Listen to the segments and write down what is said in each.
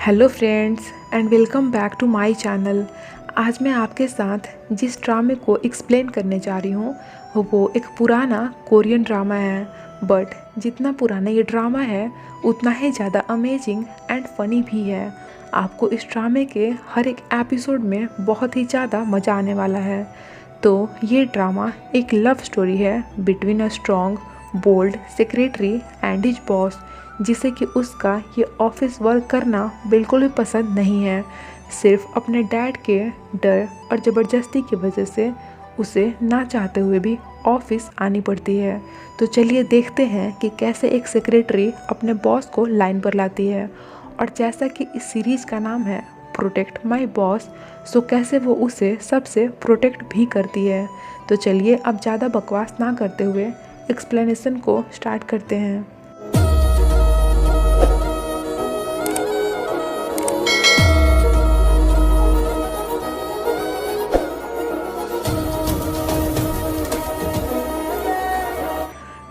Hello friends and welcome back to my channel. आज मैं आपके साथ जिस ड्रामे को एक्सप्लेन करने जा रही हूँ वो एक पुराना कोरियन ड्रामा है। बट जितना पुराना ये ड्रामा है उतना ही ज़्यादा अमेजिंग एंड फनी भी है। आपको इस ड्रामे के हर एक एपिसोड में बहुत ही ज़्यादा मज़ा आने वाला है। तो ये ड्रामा एक लव स्टोरी है between a strong bold secretary and his boss, जिसे कि उसका ये ऑफिस वर्क करना बिल्कुल भी पसंद नहीं है। सिर्फ अपने डैड के डर और ज़बरदस्ती की वजह से उसे ना चाहते हुए भी ऑफिस आनी पड़ती है। तो चलिए देखते हैं कि कैसे एक सेक्रेटरी अपने बॉस को लाइन पर लाती है। और जैसा कि इस सीरीज़ का नाम है प्रोटेक्ट माई बॉस, सो कैसे वो उसे सबसे प्रोटेक्ट भी करती है। तो चलिए अब ज़्यादा बकवास ना करते हुए एक्सप्लेनेशन को स्टार्ट करते हैं।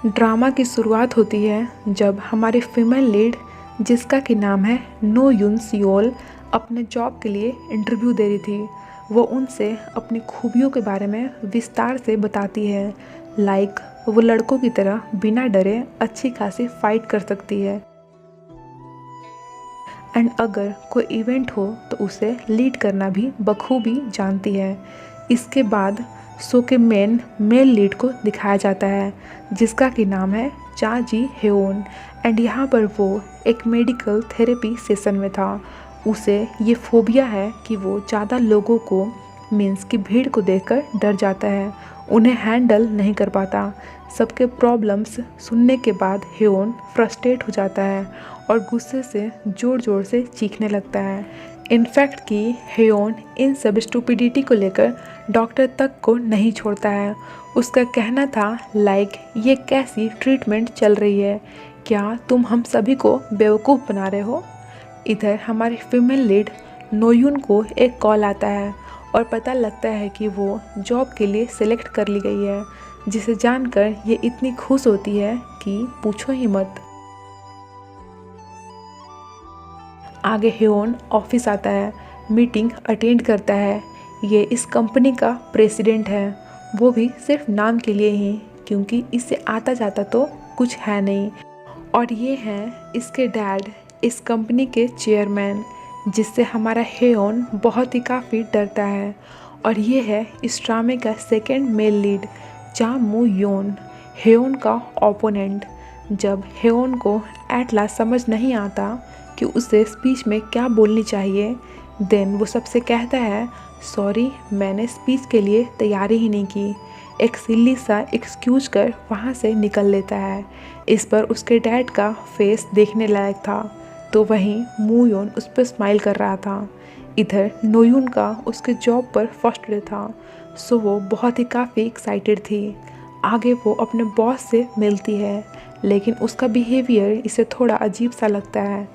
ड्रामा की शुरुआत होती है जब हमारी फीमेल लीड, जिसका कि नाम है नो यून सियोल, अपने जॉब के लिए इंटरव्यू दे रही थी। वो उनसे अपनी खूबियों के बारे में विस्तार से बताती है। लाइक वो लड़कों की तरह बिना डरे अच्छी खासी फाइट कर सकती है एंड अगर कोई इवेंट हो तो उसे लीड करना भी बखूबी जानती है। इसके बाद शो के मेल लीड को दिखाया जाता है, जिसका कि नाम है चा जी हेओन। एंड यहाँ पर वो एक मेडिकल थेरेपी सेशन में था। उसे ये फोबिया है कि वो ज़्यादा लोगों को मीन्स की भीड़ को देखकर डर जाता है, उन्हें हैंडल नहीं कर पाता। सबके प्रॉब्लम्स सुनने के बाद हेओन फ्रस्ट्रेट हो जाता है और गुस्से से ज़ोर ज़ोर से चीखने लगता है। इनफैक्ट कि हेओन इन सब स्टूपिडिटी को लेकर डॉक्टर तक को नहीं छोड़ता है। उसका कहना था लाइक ये कैसी ट्रीटमेंट चल रही है, क्या तुम हम सभी को बेवकूफ़ बना रहे हो। इधर हमारी फीमेल लीड नोयून को एक कॉल आता है और पता लगता है कि वो जॉब के लिए सिलेक्ट कर ली गई है, जिसे जानकर ये इतनी खुश होती है कि पूछो ही मत। आगे हेओन ऑफिस आता है, मीटिंग अटेंड करता है। ये इस कंपनी का प्रेसिडेंट है, वो भी सिर्फ नाम के लिए ही, क्योंकि इससे आता जाता तो कुछ है नहीं। और ये हैं इसके डैड, इस कंपनी के चेयरमैन, जिससे हमारा हेओन बहुत ही काफ़ी डरता है। और ये है इस ड्रामे का सेकंड मेल लीड चा मू योन, हेओन का ओपोनेंट। जब हेओन को एट लास्ट समझ नहीं आता कि उसे स्पीच में क्या बोलनी चाहिए, देन वो सबसे कहता है सॉरी मैंने स्पीच के लिए तैयारी ही नहीं की। एक सिल्ली सा एक्सक्यूज कर वहाँ से निकल लेता है। इस पर उसके डैड का फेस देखने लायक था, तो वहीं मूयोन उस पर स्माइल कर रहा था। इधर नोयून का उसके जॉब पर फर्स्ट डे था, सो वो बहुत ही काफ़ी एक्साइटेड थी। आगे वो अपने बॉस से मिलती है, लेकिन उसका बिहेवियर इसे थोड़ा अजीब सा लगता है।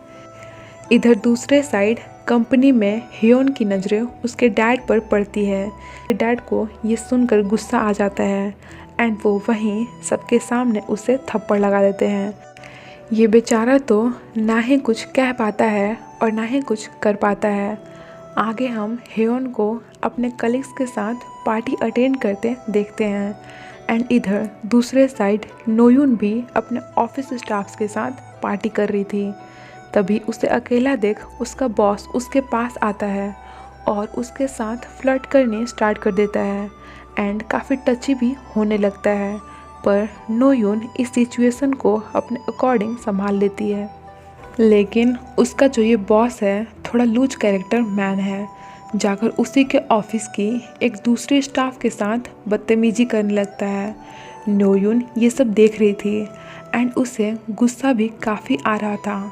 इधर दूसरे साइड कंपनी में हेओन की नज़रें उसके डैड पर पड़ती है। डैड को ये सुनकर गुस्सा आ जाता है एंड वो वहीं सबके सामने उसे थप्पड़ लगा देते हैं। ये बेचारा तो ना ही कुछ कह पाता है और ना ही कुछ कर पाता है। आगे हम हेओन को अपने कलीग्स के साथ पार्टी अटेंड करते देखते हैं। एंड इधर दूसरे साइड नोयून भी अपने ऑफिस स्टाफ्स के साथ पार्टी कर रही थी। तभी उसे अकेला देख उसका बॉस उसके पास आता है और उसके साथ फ्लर्ट करने स्टार्ट कर देता है एंड काफ़ी टची भी होने लगता है। पर नोयून इस सिचुएशन को अपने अकॉर्डिंग संभाल लेती है। लेकिन उसका जो ये बॉस है थोड़ा लूज कैरेक्टर मैन है, जाकर उसी के ऑफिस की एक दूसरी स्टाफ के साथ बदतमीजी करने लगता है। नोयून ये सब देख रही थी एंड उसे गुस्सा भी काफ़ी आ रहा था।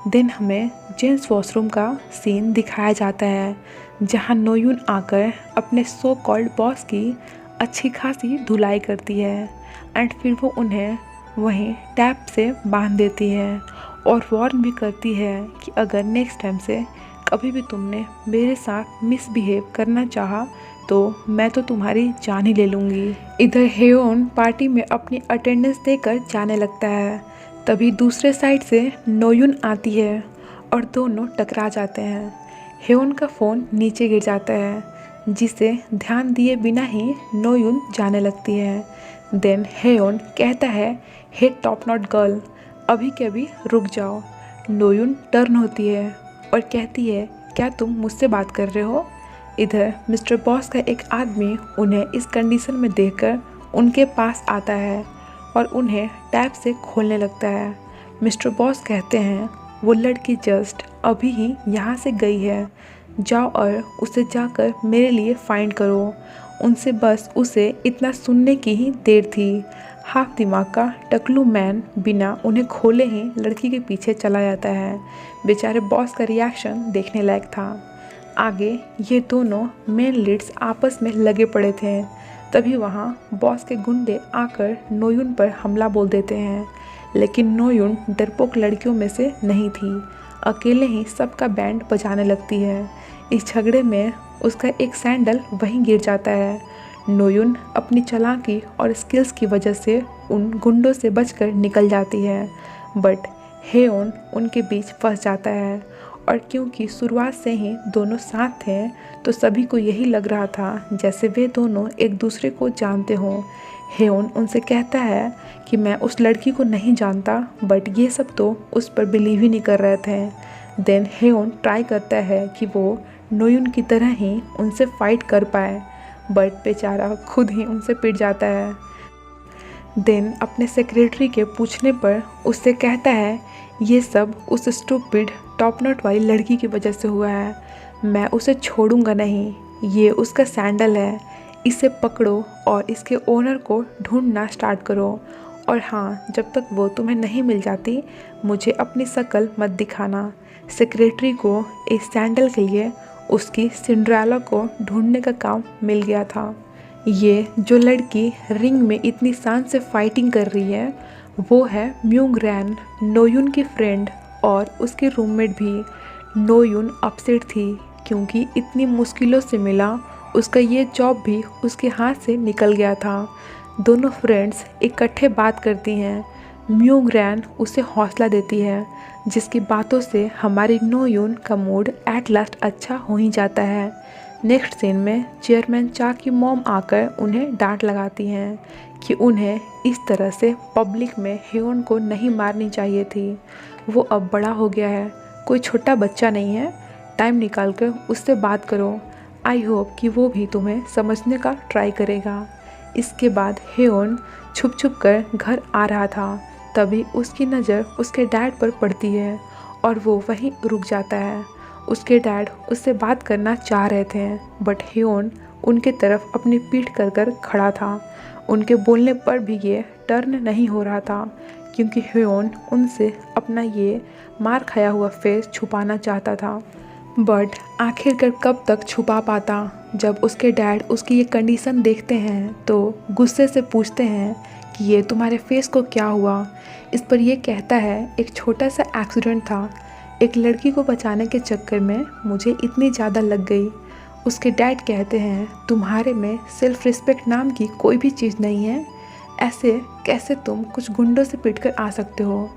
देन हमें जेंट्स वॉशरूम का सीन दिखाया जाता है, जहां नोयून आकर अपने सो कॉल्ड बॉस की अच्छी खासी धुलाई करती है एंड फिर वो उन्हें वहीं टैप से बांध देती है और वार्न भी करती है कि अगर नेक्स्ट टाइम से कभी भी तुमने मेरे साथ मिसबिहेव करना चाहा तो मैं तो तुम्हारी जान ही ले लूँगी। इधर हेओन पार्टी में अपनी अटेंडेंस देकर जाने लगता है। तभी दूसरे साइड से नोयून आती है और दोनों टकरा जाते हैं। हेयोन का फ़ोन नीचे गिर जाता है, जिसे ध्यान दिए बिना ही नोयुन जाने लगती है। देन हेयोन कहता है, हे टॉप नॉट गर्ल, अभी के अभी रुक जाओ। नोयुन टर्न होती है और कहती है, क्या तुम मुझसे बात कर रहे हो? इधर मिस्टर बॉस का एक आदमी उन्हें इस कंडीशन में देखकर उनके पास आता है और उन्हें टैप से खोलने लगता है। मिस्टर बॉस कहते हैं, वो लड़की जस्ट अभी ही यहाँ से गई है, जाओ और उसे जाकर मेरे लिए फाइंड करो। उनसे बस उसे इतना सुनने की ही देर थी। हाफ दिमाग का टकलू मैन बिना उन्हें खोले ही लड़की के पीछे चला जाता है। बेचारे बॉस का रिएक्शन देखने लायक था। आगे ये दोनों मेन लीड्स आपस में लगे पड़े थे। तभी वहाँ बॉस के गुंडे आकर नोयुन पर हमला बोल देते हैं, लेकिन नोयुन डरपोक लड़कियों में से नहीं थी। अकेले ही सबका बैंड बजाने लगती है। इस झगड़े में उसका एक सैंडल वहीं गिर जाता है। नोयुन अपनी चालाकी और स्किल्स की वजह से उन गुंडों से बचकर निकल जाती है, बट हेयोन उनके बीच फंस जाता है। और क्योंकि शुरुआत से ही दोनों साथ थे, तो सभी को यही लग रहा था जैसे वे दोनों एक दूसरे को जानते हों। हेयोन उनसे कहता है कि मैं उस लड़की को नहीं जानता, बट ये सब तो उस पर बिलीव ही नहीं कर रहे थे। देन हेयोन ट्राई करता है कि वो नोयुन की तरह ही उनसे फाइट कर पाए, बट बेचारा खुद ही उनसे पिट जाता है। देन अपने सेक्रेटरी के पूछने पर उससे कहता है, ये सब उस स्टूपिड टॉप नॉट वाली लड़की की वजह से हुआ है। मैं उसे छोड़ूंगा नहीं। ये उसका सैंडल है, इसे पकड़ो और इसके ओनर को ढूंढना स्टार्ट करो। और हाँ, जब तक वो तुम्हें नहीं मिल जाती, मुझे अपनी शक्ल मत दिखाना। सेक्रेटरी को इस सैंडल के लिए उसकी सिंड्रेला को ढूंढने का काम मिल गया था। ये जो लड़की रिंग में इतनी शान से फाइटिंग कर रही है, वो है म्यूंग रैन, नोयुन की फ्रेंड और उसकी रूममेट भी। नोयुन अपसेट थी क्योंकि इतनी मुश्किलों से मिला उसका ये जॉब भी उसके हाथ से निकल गया था। दोनों फ्रेंड्स इकट्ठे बात करती हैं। म्यूंग रैन उसे हौसला देती है, जिसकी बातों से हमारी नोयुन का मूड एट लास्ट अच्छा हो ही जाता है। नेक्स्ट सीन में चेयरमैन चा की मॉम आकर उन्हें डांट लगाती हैं कि उन्हें इस तरह से पब्लिक में हेयोन को नहीं मारनी चाहिए थी। वो अब बड़ा हो गया है, कोई छोटा बच्चा नहीं है। टाइम निकाल कर उससे बात करो। आई होप कि वो भी तुम्हें समझने का ट्राई करेगा। इसके बाद हेयोन छुप छुप कर घर आ रहा था, तभी उसकी नज़र उसके डैड पर पड़ती है और वो वहीं रुक जाता है। उसके डैड उससे बात करना चाह रहे थे, बट हेयोन उनके तरफ अपनी पीठ कर खड़ा था। उनके बोलने पर भी ये टर्न नहीं हो रहा था, क्योंकि हेयोन उनसे अपना ये मार खाया हुआ फेस छुपाना चाहता था। बट आखिरकार कब तक छुपा पाता। जब उसके डैड उसकी ये कंडीशन देखते हैं तो गुस्से से पूछते हैं कि ये तुम्हारे फेस को क्या हुआ। इस पर ये कहता है, एक छोटा सा एक्सीडेंट था, एक लड़की को बचाने के चक्कर में मुझे इतनी ज़्यादा लग गई। उसके डैड कहते हैं, तुम्हारे में सेल्फ रिस्पेक्ट नाम की कोई भी चीज़ नहीं है। ऐसे कैसे तुम कुछ गुंडों से पिट कर आ सकते हो?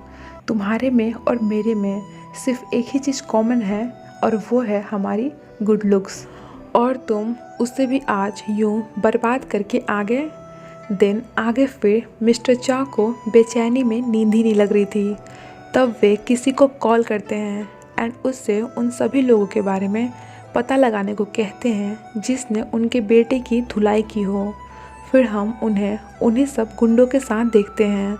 तुम्हारे में और मेरे में सिर्फ एक ही चीज़ कॉमन है, और वो है हमारी गुड लुक्स, और तुम उससे भी आज यूँ बर्बाद करके आ गए। दिन आगे फिर मिस्टर चा को बेचैनी में नींद ही नहीं लग रही थी। तब वे किसी को कॉल करते हैं एंड उससे उन सभी लोगों के बारे में पता लगाने को कहते हैं जिसने उनके बेटे की धुलाई की हो। फिर हम उन्हें उन्हीं सब गुंडों के साथ देखते हैं,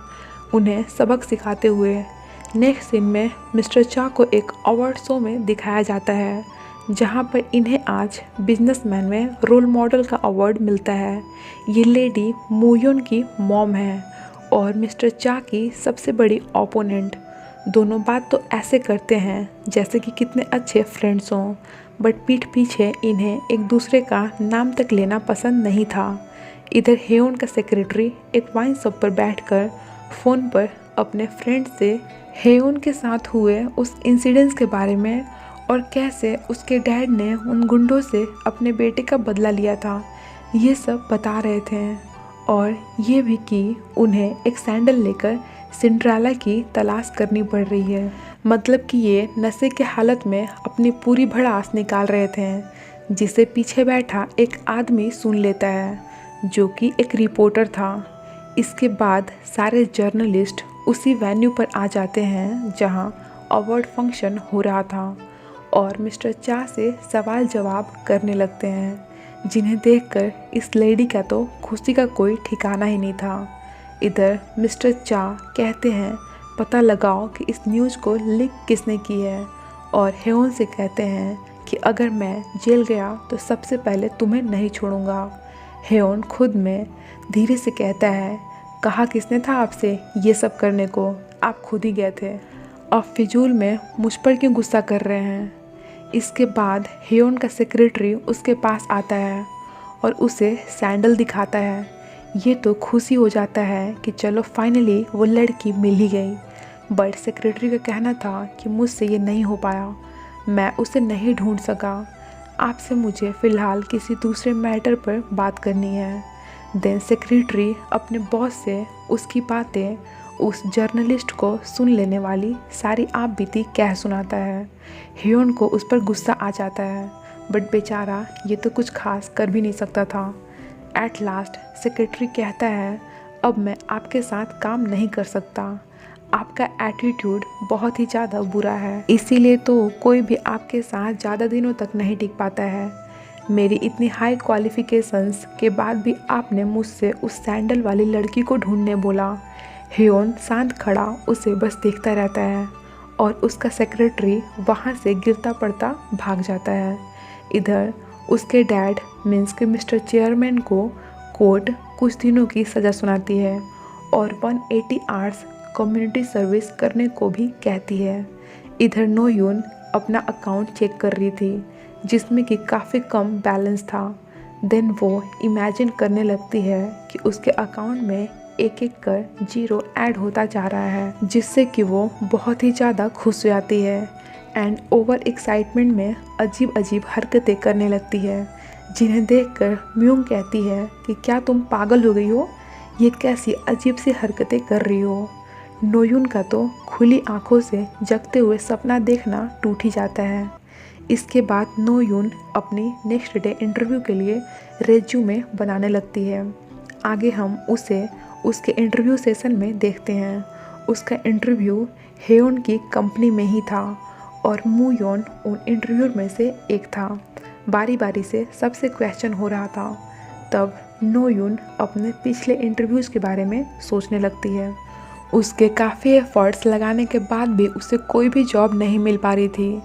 उन्हें सबक सिखाते हुए। नेक्स्ट सीन में मिस्टर चा को एक अवार्ड शो में दिखाया जाता है, जहां पर इन्हें आज बिजनेसमैन में रोल मॉडल का अवार्ड मिलता है। ये लेडी मोयोन की मॉम है और मिस्टर चा की सबसे बड़ी ओपोनेंट। दोनों बात तो ऐसे करते हैं जैसे कि कितने अच्छे फ्रेंड्स हों, बट पीठ पीछे इन्हें एक दूसरे का नाम तक लेना पसंद नहीं था। इधर हेयोन का सेक्रेटरी एक वाइन शॉप पर बैठकर फ़ोन पर अपने फ्रेंड से हेयोन के साथ हुए उस इंसिडेंट्स के बारे में और कैसे उसके डैड ने उन गुंडों से अपने बेटे का बदला लिया था, ये सब बता रहे थे। और ये भी कि उन्हें एक सैंडल लेकर सिंड्रेला की तलाश करनी पड़ रही है। मतलब कि ये नशे के हालत में अपनी पूरी भड़ास निकाल रहे थे, जिसे पीछे बैठा एक आदमी सुन लेता है, जो कि एक रिपोर्टर था। इसके बाद सारे जर्नलिस्ट उसी वेन्यू पर आ जाते हैं जहां अवार्ड फंक्शन हो रहा था और मिस्टर चा से सवाल जवाब करने लगते हैं, जिन्हें देखकर इस लेडी का तो खुशी का कोई ठिकाना ही नहीं था। इधर मिस्टर चा कहते हैं पता लगाओ कि इस न्यूज़ को लीक किसने की है, और हेवन से कहते हैं कि अगर मैं जेल गया तो सबसे पहले तुम्हें नहीं छोड़ूंगा। हेवन खुद में धीरे से कहता है, कहा किसने था आपसे ये सब करने को, आप खुद ही गए थे। अब फिजूल में मुझ पर क्यों गुस्सा कर रहे हैं। इसके बाद हेवन का सेक्रेटरी उसके पास आता है और उसे सैंडल दिखाता है। ये तो खुशी हो जाता है कि चलो फाइनली वो लड़की मिल ही गई। बट सेक्रेटरी का कहना था कि मुझसे ये नहीं हो पाया, मैं उसे नहीं ढूंढ सका। आपसे मुझे फ़िलहाल किसी दूसरे मैटर पर बात करनी है। देन सेक्रेटरी अपने बॉस से उसकी बातें उस जर्नलिस्ट को सुन लेने वाली सारी आप बीती कह सुनाता है। हेवन को उस पर गुस्सा आ जाता है, बट बेचारा ये तो कुछ खास कर भी नहीं सकता था। एट लास्ट सेक्रेटरी कहता है, अब मैं आपके साथ काम नहीं कर सकता, आपका एटीट्यूड बहुत ही ज़्यादा बुरा है, इसीलिए तो कोई भी आपके साथ ज़्यादा दिनों तक नहीं टिक पाता है। मेरी इतनी हाई क्वालिफिकेशंस के बाद भी आपने मुझसे उस सैंडल वाली लड़की को ढूंढने बोला। हेवन शांत खड़ा उसे बस देखता रहता है और उसका सेक्रेटरी वहाँ से गिरता पड़ता भाग जाता है। इधर उसके डैड मीन्स के मिस्टर चेयरमैन को कोर्ट कुछ दिनों की सज़ा सुनाती है और 180 आवर्स कम्युनिटी सर्विस करने को भी कहती है। इधर नोयून अपना अकाउंट चेक कर रही थी, जिसमें कि काफ़ी कम बैलेंस था। देन वो इमेजिन करने लगती है कि उसके अकाउंट में एक एक कर जीरो ऐड होता जा रहा है, जिससे कि वो बहुत ही ज़्यादा खुश हो जाती है एंड ओवर एक्साइटमेंट में अजीब अजीब हरकतें करने लगती है, जिन्हें देखकर म्यूंग कहती है कि क्या तुम पागल हो गई हो, ये कैसी अजीब सी हरकतें कर रही हो। नोयून का तो खुली आंखों से जगते हुए सपना देखना टूट ही जाता है। इसके बाद नोयून अपनी नेक्स्ट डे इंटरव्यू के लिए रेज्यूमे बनाने लगती है। आगे हम उसे उसके इंटरव्यू सेशन में देखते हैं। उसका इंटरव्यू हेवन की कंपनी में ही था और मूयोन उन इंटरव्यू में से एक था। बारी बारी से सबसे क्वेश्चन हो रहा था। तब नोयून अपने पिछले इंटरव्यूज़ के बारे में सोचने लगती है। उसके काफ़ी एफर्ट्स लगाने के बाद भी उसे कोई भी जॉब नहीं मिल पा रही थी।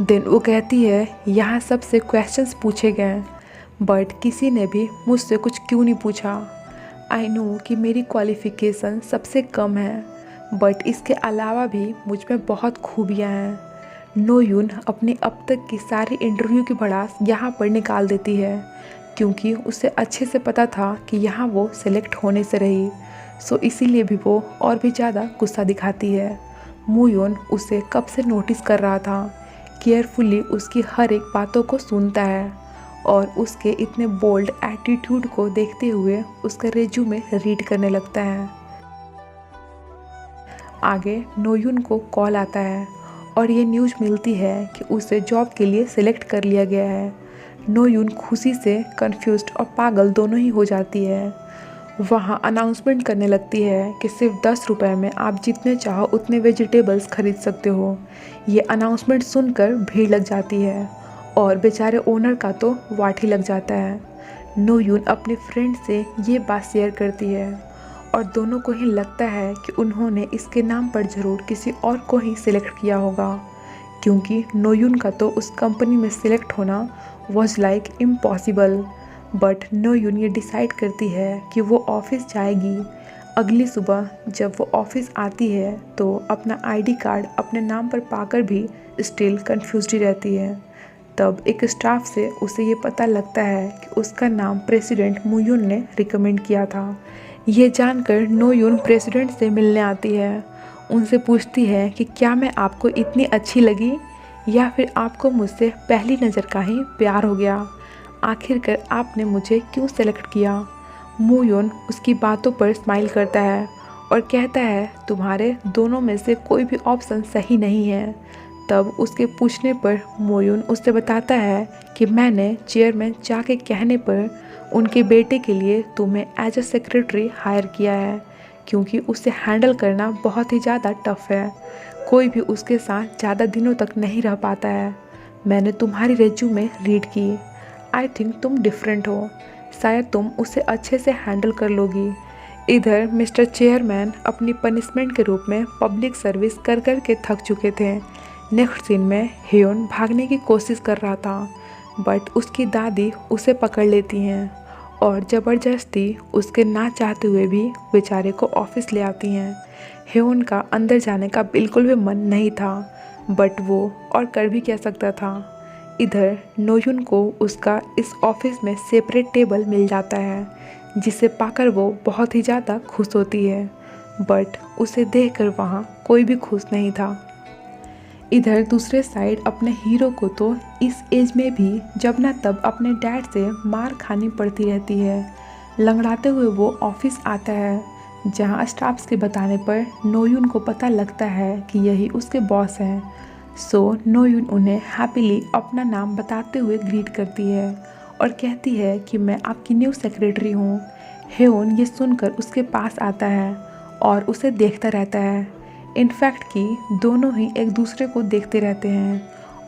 देन वो कहती है, यहाँ सबसे क्वेश्चंस पूछे गए बट किसी ने भी मुझसे कुछ क्यों नहीं पूछा। आई नो कि मेरी क्वालिफ़िकेशन सबसे कम है, बट इसके अलावा भी मुझ में बहुत खूबियाँ हैं। नोयून अपनी अब तक की सारी इंटरव्यू की भड़ास यहाँ पर निकाल देती है, क्योंकि उसे अच्छे से पता था कि यहाँ वो सिलेक्ट होने से रही, सो इसीलिए भी वो और भी ज़्यादा गुस्सा दिखाती है। मूयोन उसे कब से नोटिस कर रहा था, केयरफुली उसकी हर एक बातों को सुनता है और उसके इतने बोल्ड एटीट्यूड को देखते हुए उसका रेज्यूमे रीड करने लगता है। आगे नोयून को कॉल आता है और ये न्यूज़ मिलती है कि उसे जॉब के लिए सिलेक्ट कर लिया गया है। नोयून खुशी से कंफ्यूज्ड और पागल दोनों ही हो जाती है। वहाँ अनाउंसमेंट करने लगती है कि सिर्फ 10 रुपये में आप जितने चाहो उतने वेजिटेबल्स खरीद सकते हो। ये अनाउंसमेंट सुनकर भीड़ लग जाती है और बेचारे ओनर का तो वाट ही लग जाता है। नोयून अपने फ्रेंड से ये बात शेयर करती है और दोनों को ही लगता है कि उन्होंने इसके नाम पर ज़रूर किसी और को ही सिलेक्ट किया होगा, क्योंकि नोयून का तो उस कंपनी में सिलेक्ट होना वॉज लाइक इम्पॉसिबल। बट नोयून ये डिसाइड करती है कि वो ऑफिस जाएगी। अगली सुबह जब वो ऑफिस आती है तो अपना आईडी कार्ड अपने नाम पर पाकर भी स्टिल कंफ्यूज्ड ही रहती है। तब एक स्टाफ से उसे ये पता लगता है कि उसका नाम प्रेसिडेंट मूयून ने रिकमेंड किया था। ये जानकर नोयून प्रेसिडेंट से मिलने आती है। उनसे पूछती है कि क्या मैं आपको इतनी अच्छी लगी या फिर आपको मुझसे पहली नज़र का ही प्यार हो गया। आखिरकार आपने मुझे क्यों सेलेक्ट किया? मोयोन उसकी बातों पर स्माइल करता है और कहता है तुम्हारे दोनों में से कोई भी ऑप्शन सही नहीं है। तब उसके पूछने पर मोयोन उससे बताता है कि मैंने चेयरमैन चा के कहने पर उनके बेटे के लिए तुम्हें एज अ सेक्रेटरी हायर किया है, क्योंकि उसे हैंडल करना बहुत ही ज़्यादा टफ है। कोई भी उसके साथ ज़्यादा दिनों तक नहीं रह पाता है। मैंने तुम्हारी रिज्यूमे रीड की। आई थिंक तुम डिफरेंट हो, शायद तुम उसे अच्छे से हैंडल कर लोगी। इधर मिस्टर चेयरमैन अपनी पनिशमेंट के रूप में पब्लिक सर्विस कर कर के थक चुके थे। नेक्स्ट सीन में हेयोन भागने की कोशिश कर रहा था, बट उसकी दादी उसे पकड़ लेती हैं और ज़बरदस्ती उसके ना चाहते हुए भी बेचारे को ऑफिस ले आती हैं। हेयोन का अंदर जाने का बिल्कुल भी मन नहीं था, बट वो और कर भी क्या सकता था। इधर नोयुन को उसका इस ऑफिस में सेपरेट टेबल मिल जाता है, जिसे पाकर वो बहुत ही ज़्यादा खुश होती है, बट उसे देखकर वहाँ कोई भी खुश नहीं था। इधर दूसरे साइड अपने हीरो को तो इस एज में भी जब ना तब अपने डैड से मार खानी पड़ती रहती है। लंगड़ाते हुए वो ऑफिस आता है, जहाँ स्टाफ्स के बताने पर नोयुन को पता लगता है कि यही उसके बॉस हैं। सो नोयुन उन्हें हैप्पीली अपना नाम बताते हुए ग्रीट करती है और कहती है कि मैं आपकी न्यू सेक्रेटरी हूँ। हेयोन ये सुनकर उसके पास आता है और उसे देखता रहता है। इनफैक्ट कि दोनों ही एक दूसरे को देखते रहते हैं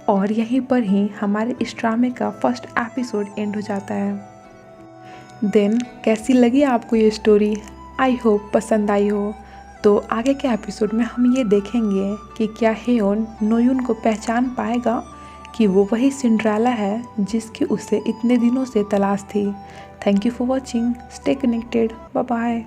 और यहीं पर ही हमारे इस ड्रामे का फर्स्ट एपिसोड एंड हो जाता है। देन कैसी लगी आपको ये स्टोरी? आई होप पसंद आई हो। तो आगे के एपिसोड में हम ये देखेंगे कि क्या हेयोन नोयुन को पहचान पाएगा कि वो वही सिंड्रेला है जिसकी उसे इतने दिनों से तलाश थी। Thank you for watching. Stay connected. Bye bye.